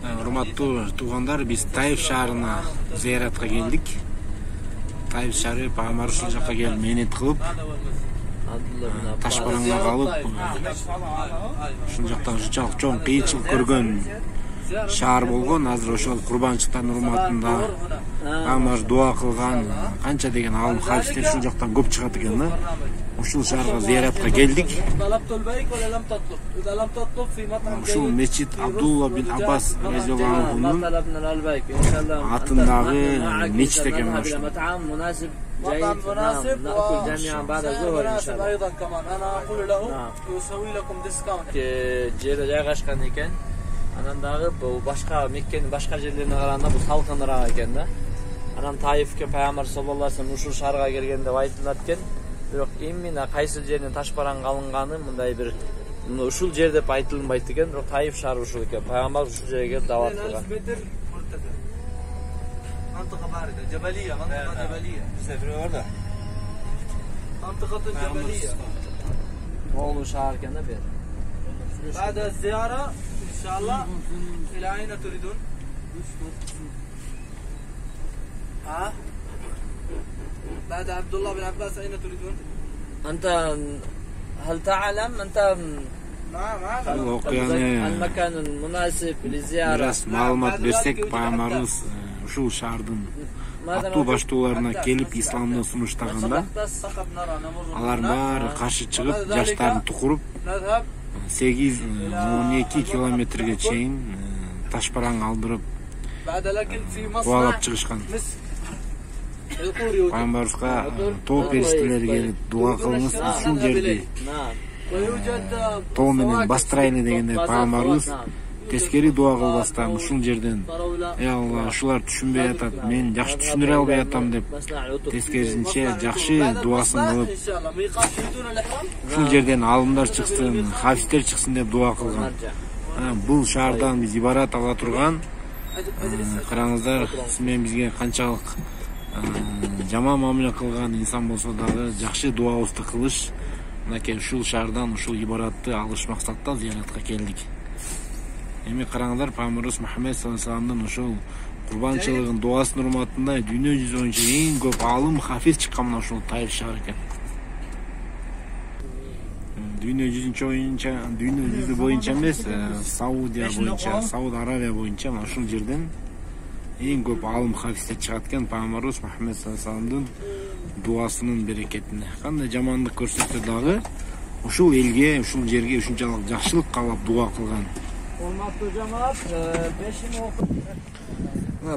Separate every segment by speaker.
Speaker 1: Урматтуу туугандар, биз Таиф шаарына зыяратка келдик. Таиф шаары Пайгамбар ушул жакка келип мээнет кылып, ташбараңга калып, ушул жакта ушунчалык чоң кыйынчылык көргөн шаар болгон. Азыр ошол курбанчылыктардын урматында Пайгамбар дуа кылган канча деген алым хадистер ушул жактан көп чыгат экен да. Ушул шаарга зыяратка келдик. Ушул мечит Абдулла бин Аббас разияллаху атындагы мечит экен ушул.
Speaker 2: مطعم مناسب نأكل جميعا بعد الظهر إن شاء الله. أيضا كمان أنا أقول له يسوي لكم ديسكاونت. Жерде жайгашкан экен. Анан дагы бул башка Меккенин башка жерлерине караганда бул салкыныраак экен да. Анан Таифке Пайгамбар саллаллаху алейхи вассалам ушул шаарга келгенде айтылат экен. Бирок именно кайсы жеринен ташбараңга алынганы мындай бир ушул жер деп айтылбайт экен. Бирок Таиф шаары ушул экен. Пайгамбар ушул жерге дават кылган. منطقة باردة جبلية منطقة جبلية تسافروا ولا منطقة جبلية والله شهر كنا فيه بعد الزيارة إن شاء الله إلى أين تريدون؟ بعد عبد الله بن عباس أين تريدون؟ أنت هل تعلم أنت المكان المناسب للزيارة؟
Speaker 1: Biraz malumat versek Peygamberimiz ушул шаардын аттуу баштууларына келип исламды сунуштаганда алар баары каршы чыгып жаштарын тукуруп 8-12 километрге чейин ташбараң алдырып кубалап чыгышкан. Пайгамбарыбызга тоо периштелери келип дуа кылыңыз ушул жерди тоо менен бастырайлы дегенде Пайгамбарыбыз тескери дуа кылбастан ушул жерден Алла ушулар түшүнбөй атат, мен жакшы түшүндүрө албай атам деп тескерисинче жакшы дуасын кылып ушул жерден алымдар чыксын, хафистер чыксын деп дуа кылган. Бул шаардан биз ибарат ала турган. Караңыздар, сиз менен бизге канчалык жаман мамиле кылган инсан болсо дагы жакшы дуабызды кылыш, мынакей ушул шаардан ушул ибаратты алыш максатта зыяратка келдик. Эми караңыздар, Пайгамбарыбыз Мухаммед саллаллаху алейхи вассаламдын ошол курбанчылыгын дуасынын урматында дүйнө жүзү боюнча эң көп алым хафиз чыккан мына ушул Таиф шаары экен. Дүйнө жүзү боюнча эмес, Саудия боюнча, Сауд Аравия боюнча мына ушул жерден эң көп алым хафиздер чыгат экен Пайгамбарыбыз Мухаммед саллаллаху алейхи вассаламдын дуасынын берекетине. Кандай жамандык көрсөтсө дагы ушул элге, ушул жерге ушунчалык жакшылык каалап дуа кылган.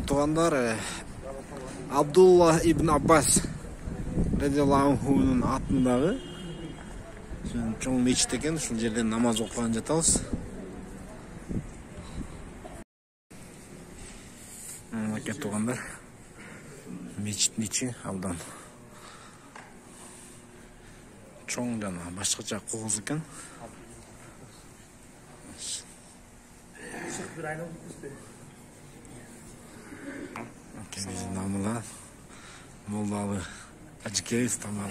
Speaker 1: Тугандар, Абдулла ибн Аббас радияллахунун атындагы чоң мечит экен, ушул жерден намаз окуган жатабыз. Мынакей тугандар, мечиттин ичи абдан чоң жана башкача кооз экен. Bizim namılar Mollalı Acıkeyiz tamamen.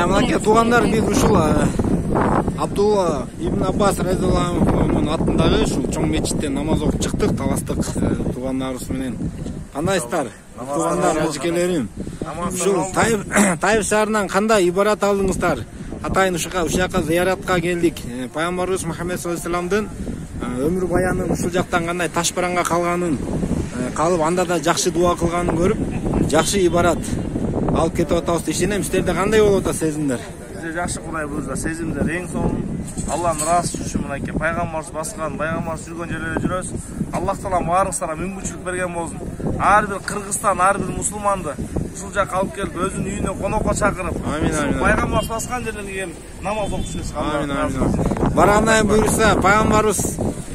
Speaker 1: Mınakey tuğanlar biz uşul Abdullah ibn Abbas radiyallahu anhu'nun atındagı ушул чоң мечитте намаз окуп чыктык, таластык туугандарыбыз менен. Кандайсыздар? Тугандар, ажыкелерим. Ушул Таиф шаарынан кандай ибарат алдыңыздар? Атайын ушул жака зыяратка келдик. Пайгамбарыбыз Мухаммед саллаллаху алейхи вассаламдын өмүр баянын ушул жактан кандай ташбаранга калганын калып, анда да жакшы дуа кылганын көрүп, жакшы ибарат алып кетип атабыз. Ишенем, сиздерде кандай болуп атат сезимдер?
Speaker 3: Жакшы кудайбызда сезимдер эң соң Алланын ыраазычы үчүн мынакей пайгамбарыбыз баскан, пайгамбарыбыз жүргөн жерлерде жүрөбүз. Аллах таала баарыңыздарга мүмкүнчүлүк берген болсун. Ар бир кыргызстан, ар бир мусулманды ушул жакка алып келип, өзүнүн үйүнө конокко чакырып, пайгамбарыбыз баскан жерлерге келип намаз окушубуз.
Speaker 1: Баранай буйруса, пайгамбарыбыз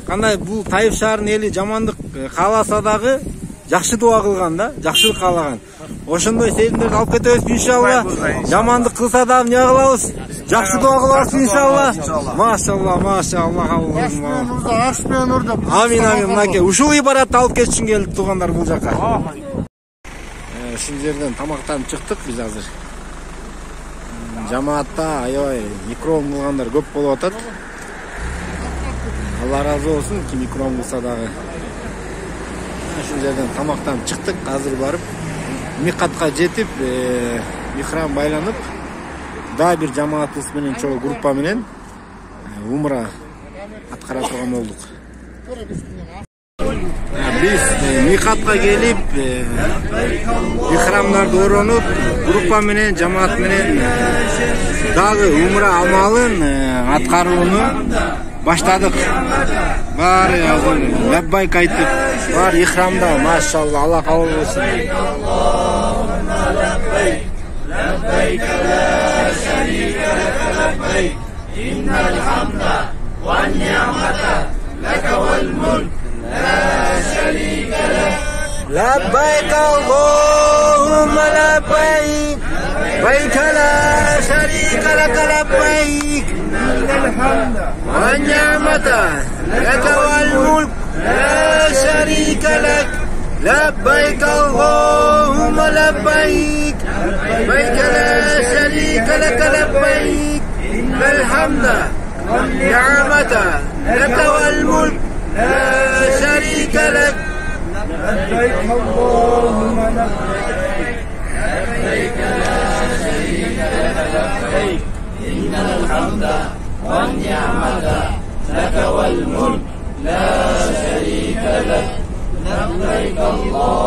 Speaker 1: кандай бул Таиф шаарынын эли жамандык кааласа дагы жакшы дуа кылган да, жакшылык каалаган. Ошондой сезимдерди алып кетебиз иншалла. Жамандык кылса да эмне кылабыз? Жакшы дуа кылабыз иншалла. Машалла, машалла. Амин, амин. Мынакей ушул ибаратты алып кетиш үчүн келдик туугандар бул жака. ушул жерден тамактанып чыктык биз азыр. Жамаатта аябай микрон кылгандар көп болуп атат. Алла разы болсун, ким микрон кылса дагы. Ушул жерден тамактанып чыктык, азыр барып микатка жетип, михрам байланып, дагы бир жамаатыбыз менен чогуу группа менен умра аткара турган болдук. Биз микатка келип, ихрамдарды оронуп, группа менен, жамаат менен дагы умра амалын аткарууну баштадык. Баары азыр лаббайк айтып, бар ихрамда, машалла, Алла кабыл болсун. لبيك لا شريك لك لبيك إن الحمد والنعمة لك والملك لا شريك لك لبيك اللهم لبيك لبيك لا شريك لك لبيك إن الحمد والنعمة لك والملك لا شريك لك لبيك اللهم لبيك لبيك لا شريك لك لبيك إن الحمد والنعمة لك والملك لا شريك لك لبيك اللهم لبيك لبيك لا شريك لك لبيك إن الحمد والنعمة لك والملك لا شريك لك لبيك الله